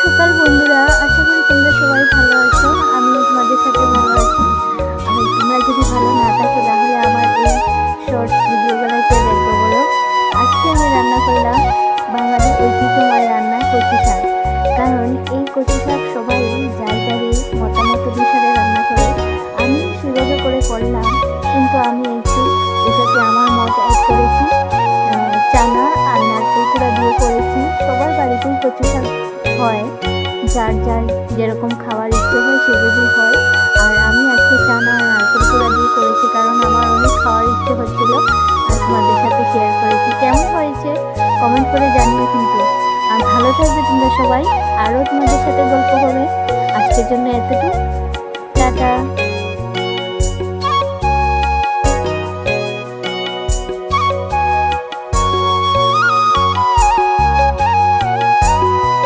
সকাল বন্ধুরা, আশা করি তোমরা সবাই ভালো আছো। আমিও তোমাদের সাথে ভালো আছি। আর তোমরা যদি ভালো না থাকো তাহলে আমার এই শর্টস ভিডিওগুলো কে দেখবো বলো। আজকে আমি রান্না করলাম বাঙালি ঐতিহ্যময় রান্না কচু শাক। কারণ এই কচু শাক সবাই যার যারই মতামত অনুসারে রান্না করে, আমি সেভাবে করে করলাম, কিন্তু আমি একটু এটাতে আমার মত অ্যাড করেছি। চানা আর নারকেল কুড়া দিয়ে করেছি। সবার বাড়িতেই কচু শাক হয়, যার যার যেরকম খাবার ইচ্ছে হয় সেভাবেই হয়। আর আমি আজকে চানা আর নারকেল কুড়া দিয়ে করেছি, কারণ আমার অনেক খাওয়ার ইচ্ছে হচ্ছিল আর তোমাদের সাথে শেয়ার করেছি। কেমন হয়েছে কমেন্ট করে জানিও কিন্তু। আর ভালো থাকবে তোমরা সবাই, আরও তোমাদের সাথে গল্প হবে। আজকের জন্য এতটুকু, টাটা।